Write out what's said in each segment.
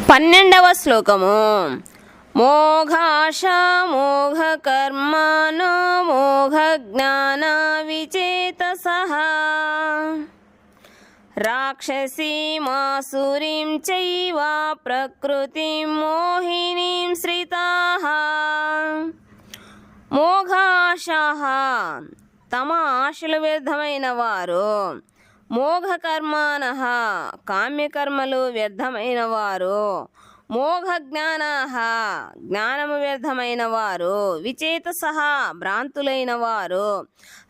12వ శ్లోకము. మోఘాశ మోఘకర్మణో మోఘజ్ఞాన విచేతసః రాక్షసీమాసురీం చైవ ప్రకృతిం మోహినీం శ్రితాః. మోఘాశాః తమ ఆశలు వ్యర్థమైన వారు, మోఘకర్మాణః కామ్యకర్మలు వ్యర్థమైన వారు, మోఘజ్ఞానాః జ్ఞానము వ్యర్థమైన వారు, విచేతసః భ్రాంతులైన వారు,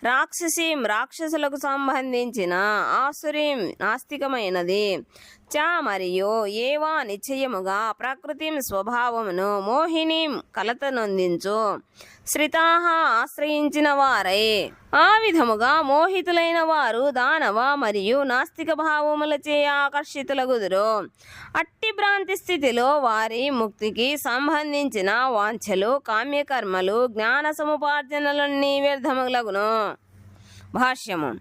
రాక్షసీం రాక్షసులకు సంబంధించిన, ఆసురీం నాస్తికమైనది, చ మరియు ఏవా నిశ్చయముగా ప్రకృతిం స్వభావమును, మోహినీం కలత నొందించు, శ్రితాః ఆశ్రయించిన వారై. ఆ విధముగా మోహితులైన వారు దానవ మరియు నాస్తిక భావములచే ఆకర్షితులగుదురు. అట్టి భ్రాంతి స్థితిలో వారి ముక్తికి సంబంధించిన వాంఛలు, కామ్యకర్మలు, జ్ఞాన సముపార్జనలన్నీ వ్యర్థములగును. భాష్యము.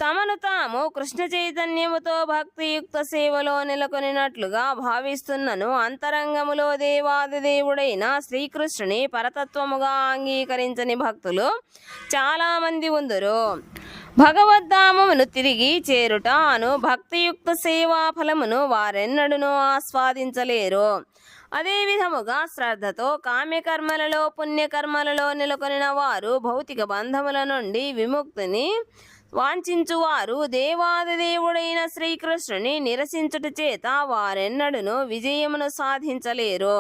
తమను తాము కృష్ణ చైతన్యముతో భక్తియుక్త సేవలో నెలకొనినట్లుగా భావిస్తున్నను అంతరంగములో దేవాదిదేవుడైన శ్రీకృష్ణుని పరతత్వముగా అంగీకరించని భక్తులు చాలామంది ఉందరు. భగవద్ధామమును తిరిగి చేరుట అను భక్తియుక్త సేవా ఫలమును వారెన్నడూనూ ఆస్వాదించలేరు. అదే విధముగా శ్రద్ధతో కామ్యకర్మలలో పుణ్యకర్మలలో నెలకొనిన వారు భౌతిక బంధముల నుండి విముక్తిని వాంఛించువారు దేవాదిదేవుడైన శ్రీకృష్ణుని నిరసించుట చేత వారెన్నడూనూ విజయమును సాధించలేరు.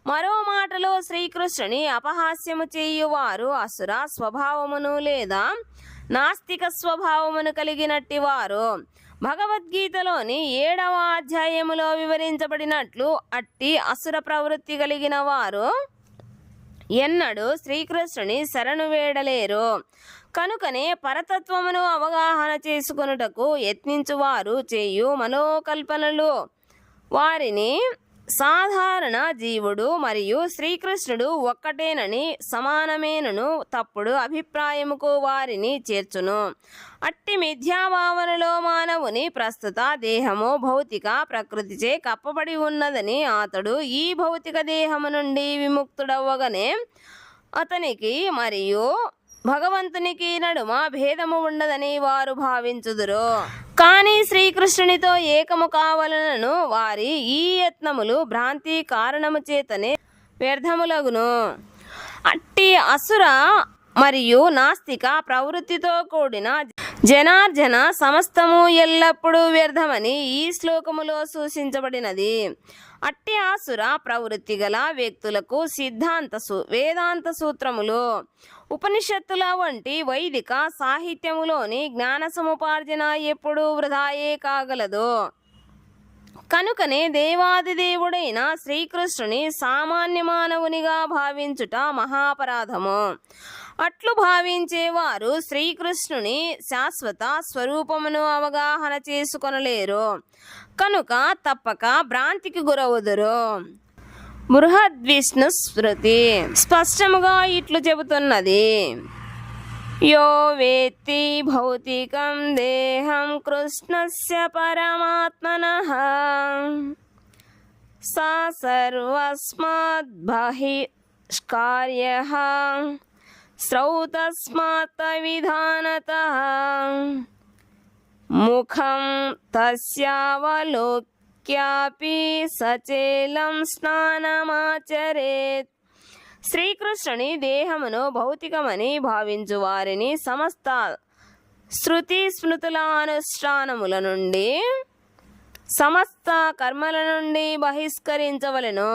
మరో మాటలో శ్రీకృష్ణుని అపహాస్యము చేయువారు అసుర స్వభావమును లేదా నాస్తిక స్వభావమును కలిగినట్టి వారు. భగవద్గీతలోని 7వ అధ్యాయములో వివరించబడినట్లు అట్టి అసుర ప్రవృత్తి కలిగిన వారు ఎన్నడూ శ్రీకృష్ణుని శరణు వేడలేరు. కనుకనే పరతత్వమును అవగాహన చేసుకొనుటకు యత్నించువారు చేయు మనోకల్పనలు వారిని సాధారణ జీవుడు మరియు శ్రీకృష్ణుడు ఒక్కటేనని సమానమేనను తప్పుడు అభిప్రాయముకు వారిని చేర్చును. అట్టి మిథ్యాభావనలో మానవుని ప్రస్తుత దేహము భౌతిక ప్రకృతిచే కప్పబడి ఉన్నదని, అతడు ఈ భౌతిక దేహము నుండి విముక్తుడవ్వగానే అతనికి మరియు భగవంతునికి నడుమ భేదము ఉండదని వారు భావించుదురు. కానీ శ్రీకృష్ణునితో ఏకము కావలనను వారి ఈ యత్నములు భ్రాంతి కారణము చేతనే వ్యర్థములగును. అట్టి అసుర మరియు నాస్తిక ప్రవృత్తితో కూడిన జనార్జన సమస్తము ఎల్లప్పుడూ వ్యర్థమని ఈ శ్లోకములో సూచించబడినది. అట్టి ఆసుర ప్రవృత్తి గల వ్యక్తులకు వేదాంత సూత్రములు, ఉపనిషత్తుల వంటి వైదిక సాహిత్యములోని జ్ఞాన సముపార్జన ఎప్పుడూ వృధాయే కాగలదు. కనుకనే దేవాదిదేవుడైన శ్రీకృష్ణుని సామాన్య మానవునిగా భావించుట మహాపరాధము. అట్లు భావించేవారు శ్రీకృష్ణుని శాశ్వత స్వరూపమును అవగాహన చేసుకొనలేరు. కనుక తప్పక భ్రాంతికి గురవుదురు. బృహద్విష్ణు స్మృతి స్పష్టముగా ఇట్లు చెబుతున్నది. యో వేత్తి భౌతికం దేహం కృష్ణస్య పరమాత్మనః సా సర్వస్మాద్ బహిష్కార్యః శ్రౌతస్మాత్ విధానతః ముఖం తస్యావలోక్యాపి సచేలం స్నానమాచరేత్. శ్రీకృష్ణుని దేహమును భౌతికమని భావించు వారిని సమస్త శృతి స్మృతుల అనుష్ఠానముల నుండి సమస్త కర్మల నుండి బహిష్కరించవలెను.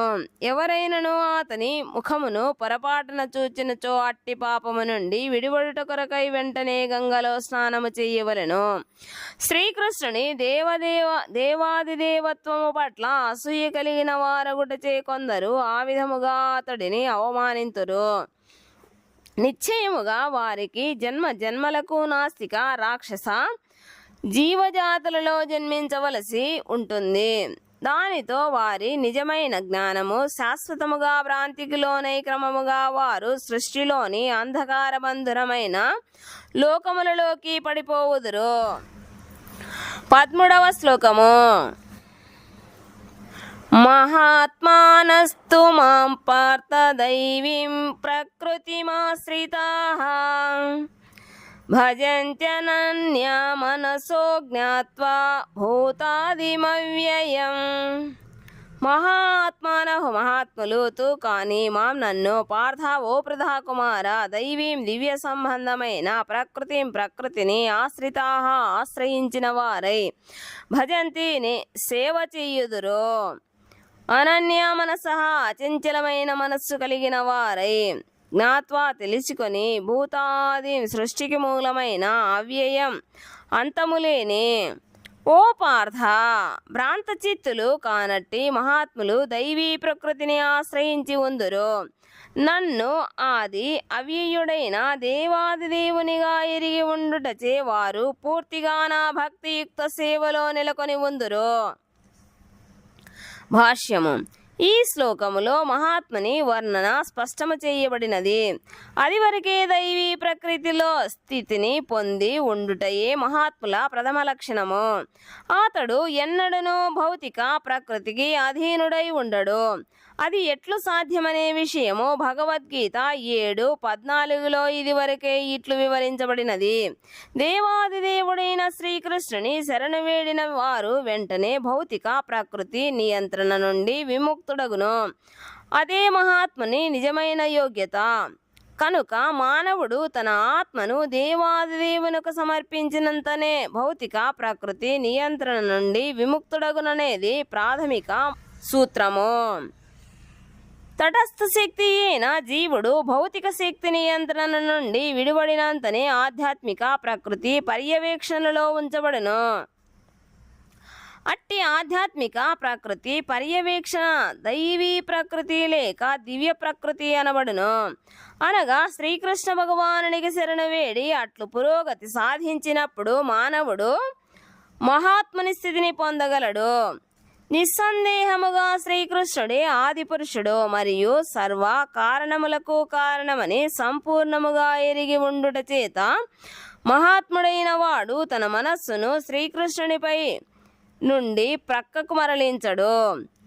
ఎవరైనను అతని ముఖమును పొరపాటున చూచినచో అట్టి పాపము నుండి విడివడుట కొరకై వెంటనే గంగలో స్నానము చేయవలెను. శ్రీకృష్ణుని దేవాదిదేవత్వము పట్ల అసూయ కలిగిన వారగుటచే కొందరు ఆ విధముగా అతడిని అవమానింతురు. నిశ్చయముగా వారికి జన్మ జన్మలకు నాస్తిక రాక్షస జీవజాతులలో జన్మించవలసి ఉంటుంది. దానితో వారి నిజమైన జ్ఞానము శాశ్వతముగా భ్రాంతికి లోనై క్రమముగా వారు సృష్టిలోని అంధకారబంధురమైన లోకములలోకి పడిపోవుదురు. 13వ శ్లోకము. మహాత్మానస్తు మాం పార్థ దైవీం ప్రకృతిమాశ్రితాః భజంత్యనన్యా మనసో జ్ఞాత్వా భూతాదిమవ్యయం. మహాత్ములు తూ కానీ మాం నన్ను పార్థ ఓ పృథాకుమార దైవీం దివ్య సంబంధమైన ప్రకృతిని ఆశ్రితాః ఆశ్రయించిన వారై భజంతి సేవ చెయ్యుదురు. అనన్య మనసః అచంచలమైన మనస్సు కలిగిన వారై జ్ఞాత్వా తెలుసుకొని భూతాది సృష్టికి మూలమైన అవ్యయం అంతములేని ఓ పార్థ భ్రాంత చిత్తులు కానట్టి మహాత్ములు దైవీ ప్రకృతిని ఆశ్రయించి ఉందురు. నన్ను ఆది అవ్యయుడైన దేవాదిదేవునిగా ఎరిగి ఉండుటచే వారు పూర్తిగా నా భక్తియుక్త సేవలో నెలకొని ఉందురు. భాష్యము. ఈ శ్లోకములో మహాత్ముని వర్ణన స్పష్టము చేయబడినది. అది వరకే దైవీ ప్రకృతిలో స్థితిని పొంది ఉండుటయే మహాత్ముల ప్రథమ లక్షణము. అతడు ఎన్నడనూ భౌతిక ప్రకృతికి అధీనుడై ఉండడు. అది ఎట్లు సాధ్యమనే విషయము భగవద్గీత 7:14 ఇది వరకే ఇట్లు వివరించబడినది. దేవాదిదేవుడైన శ్రీకృష్ణుని శరణు వేడిన వారు వెంటనే భౌతిక ప్రకృతి నియంత్రణ నుండి విముక్తుడగును. అదే మహాత్ముని నిజమైన యోగ్యత. కనుక మానవుడు తన ఆత్మను దేవాదిదేవునకు సమర్పించినంతనే భౌతిక ప్రకృతి నియంత్రణ నుండి విముక్తుడగుననేది ప్రాథమిక సూత్రము. తటస్థ శక్తి అయిన జీవుడు భౌతిక శక్తి నియంత్రణ నుండి విడిపడినంతనే ఆధ్యాత్మిక ప్రకృతి పర్యవేక్షణలో ఉంచబడును. అట్టి ఆధ్యాత్మిక ప్రకృతి పర్యవేక్షణ దైవీ ప్రకృతి లేక దివ్య ప్రకృతి అనబడును. అనగా శ్రీకృష్ణ భగవానునికి శరణు వేడి అట్లు పురోగతి సాధించినప్పుడు మానవుడు మహాత్ముని స్థితిని పొందగలడు. నిస్సందేహముగా శ్రీకృష్ణుడే ఆదిపురుషుడు మరియు సర్వ కారణములకు కారణమని సంపూర్ణముగా ఎరిగి ఉండుట చేత మహాత్ముడైన వాడు తన మనస్సును శ్రీకృష్ణునిపై నుండి ప్రక్కకు మరలించడు.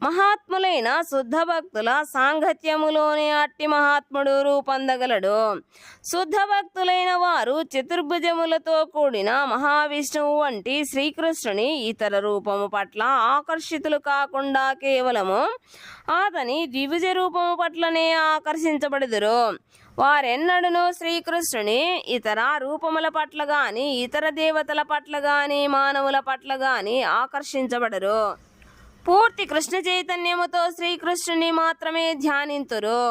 మహాత్ములైన శుద్ధ భక్తుల సాంగత్యములోనే అట్టి మహాత్ముడు రూపొందగలడు. శుద్ధ భక్తులైన వారు చతుర్భుజములతో కూడిన మహావిష్ణువు వంటి శ్రీకృష్ణుని ఇతర రూపము పట్ల ఆకర్షితులు కాకుండా కేవలము అతని ద్విభుజ రూపము పట్లనే ఆకర్షించబడుదురు. వారెన్నడూ శ్రీకృష్ణుని ఇతర రూపముల పట్ల గాని ఇతర దేవతల పట్ల గాని మానవుల పట్ల గాని ఆకర్షించబడరు. పూర్తి కృష్ణ చైతన్యముతో శ్రీకృష్ణుని మాత్రమే ధ్యానింతురు.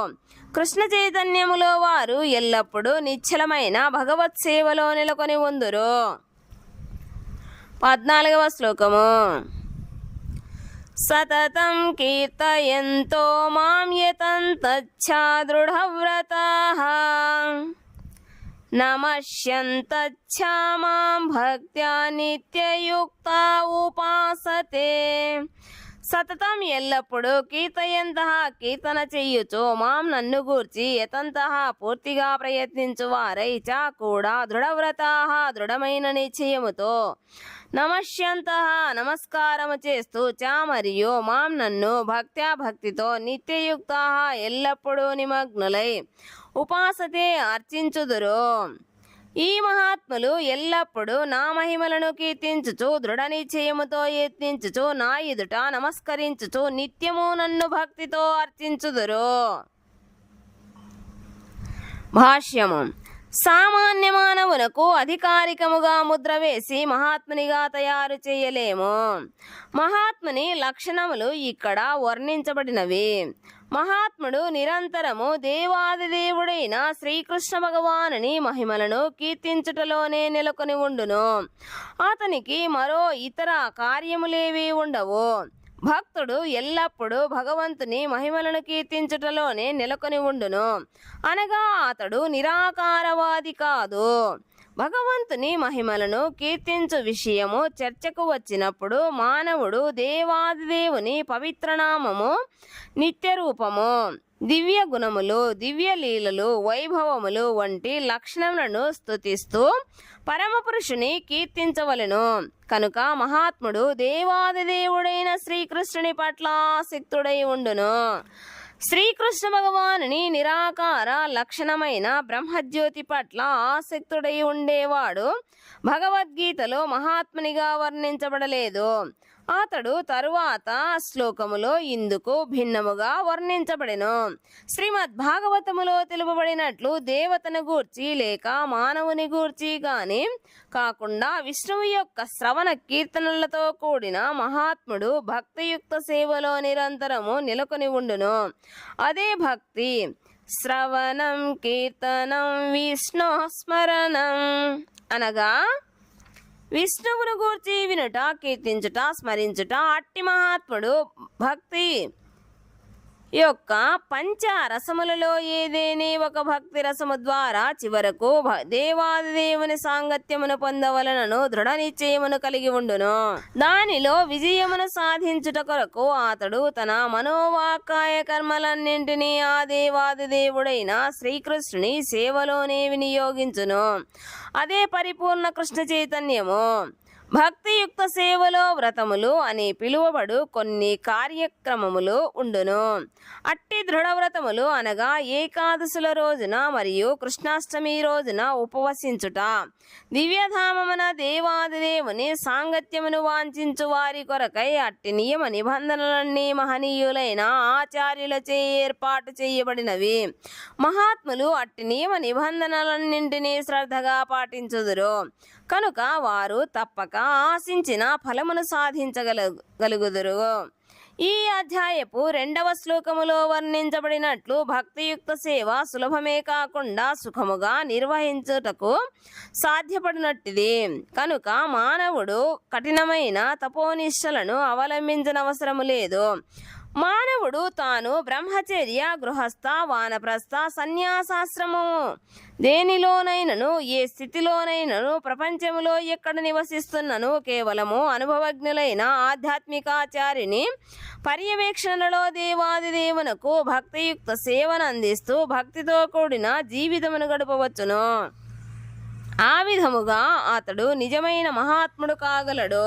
కృష్ణ చైతన్యములో వారు ఎల్లప్పుడూ నిశ్చలమైన భగవత్ సేవలో నెలకొని ఉందురు. 14వ శ్లోకము. సతతం కీర్తయంతో మాం యతంతచ్చా దృఢవ్రతాః నమస్యంతచ్చా మాం భక్త్యా నిత్యయుక్తా ఉపాసతే. సతతం ఎల్లప్పుడూ కీర్తయంతః కీర్తన చెయ్యుచు మాం నన్ను గూర్చి యతంతః పూర్తిగా ప్రయత్నించు వారై చ కూడా దృఢవ్రతాః దృఢమైన నిశ్చయముతో నమస్యంతః నమస్కారము చేస్తూ చ మరియు మాం నన్ను భక్త్యా భక్తితో నిత్యయుక్తాః ఎల్లప్పుడూ నిమగ్నులై ఉపాసతే అర్చించుదురు. ఈ మహాత్ములు ఎల్లప్పుడూ నా మహిమలను కీర్తించుచు దృఢ నిశ్చయముతో యత్నించుచు నా ఎదుట నమస్కరించుచు నిత్యము నన్ను భక్తితో అర్చించుదురు. భాష్యము. సామాన్య మానవునకు అధికారికముగా ముద్ర వేసి మహాత్మునిగా తయారు చేయలేము. మహాత్ముని లక్షణములు ఇక్కడ వర్ణించబడినవి. మహాత్ముడు నిరంతరము దేవాదిదేవుడైన శ్రీకృష్ణ భగవానుని మహిమలను కీర్తించుటలోనే నెలకొని ఉండును. అతనికి మరో ఇతర కార్యములేవీ ఉండవు. భక్తుడు ఎల్లప్పుడూ భగవంతుని మహిమలను కీర్తించుటలోనే నెలకొని ఉండును. అనగా అతడు నిరాకారవాది కాదు. భగవంతుని మహిమలను కీర్తించు విషయము చర్చకు వచ్చినప్పుడు మానవుడు దేవాదిదేవుని పవిత్రనామము నిత్యరూపము దివ్య గుణములు, దివ్య లీలలు, వైభవములు వంటి లక్షణములను స్తుతిస్తూ పరమపురుషుని కీర్తించవలెను. కనుక మహాత్ముడు దేవాదిదేవుడైన శ్రీకృష్ణుని పట్ల ఆసక్తుడై ఉండును. శ్రీకృష్ణ భగవానుని నిరాకార లక్షణమైన బ్రహ్మజ్యోతి పట్ల ఆసక్తుడై ఉండేవాడు భగవద్గీతలో మహాత్మునిగా వర్ణించబడలేదు. అతడు తరువాత శ్లోకములో ఇందుకు భిన్నముగా వర్ణించబడెను. శ్రీమద్ భాగవతములో తెలుపబడినట్లు దేవతను గూర్చి లేక మానవుని గూర్చి గాని కాకుండా విష్ణువు యొక్క శ్రవణ కీర్తనలతో కూడిన మహాత్ముడు భక్తియుక్త సేవలో నిరంతరము నెలకొని ఉండును. అదే భక్తి. శ్రవణం కీర్తనం విష్ణు స్మరణం అనగా విష్ణువును గూర్చి వినుట, కీర్తించుట, స్మరించుట. అట్టి మహాత్ముడు భక్తి యొక్క పంచరసములలో ఏదేని ఒక భక్తి రసము ద్వారా చివరకు దేవాదిదేవుని సాంగత్యమును పొందవలనను దృఢ నిశ్చయమును కలిగి ఉండును. దానిలో విజయమును సాధించుట కొరకు అతడు తన మనోవాకాయ కర్మలన్నింటినీ ఆ దేవాదిదేవుడైన శ్రీకృష్ణుని సేవలోనే వినియోగించును. అదే పరిపూర్ణ కృష్ణ చైతన్యము. భక్తియుక్త సేవలో వ్రతములు అని పిలువబడు కొన్ని కార్యక్రమములు ఉండును. అట్టి దృఢ వ్రతములు అనగా ఏకాదశుల రోజున మరియు కృష్ణాష్టమి రోజున ఉపవసించుట, దివ్యధామమున దేవాదిదేవుని సాంగత్యమును వాంఛించు వారి కొరకై అట్టి నియమ నిబంధనలన్నీ మహనీయులైన ఆచార్యులచే ఏర్పాటు చేయబడినవి. మహాత్ములు అట్టి నియమ నిబంధనలన్నింటినీ శ్రద్ధగా పాటించుదురు. కనుక వారు తప్పక ఆశించిన ఫలమును సాధించగలుగుదురు. ఈ అధ్యాయపు 2వ శ్లోకములో వర్ణించబడినట్లు భక్తియుక్త సేవ సులభమే కాకుండా సుఖముగా నిర్వహించుటకు సాధ్యపడినట్టిది. కనుక మానవుడు కఠినమైన తపోనిష్టలను అవలంబించనవసరము లేదు. మానవుడు తాను బ్రహ్మచర్య, గృహస్థ, వానప్రస్థ, సన్యాసాశ్రమము దేనిలోనైనను ఏ స్థితిలోనైనను ప్రపంచములో ఎక్కడ నివసిస్తున్నను కేవలము అనుభవజ్ఞులైన ఆధ్యాత్మికాచార్యుని పర్యవేక్షణలో దేవాదిదేవునకు భక్తియుక్త సేవను అందిస్తూ భక్తితో కూడిన జీవితమును గడపవచ్చును. ఆ విధముగా అతడు నిజమైన మహాత్ముడు కాగలడు.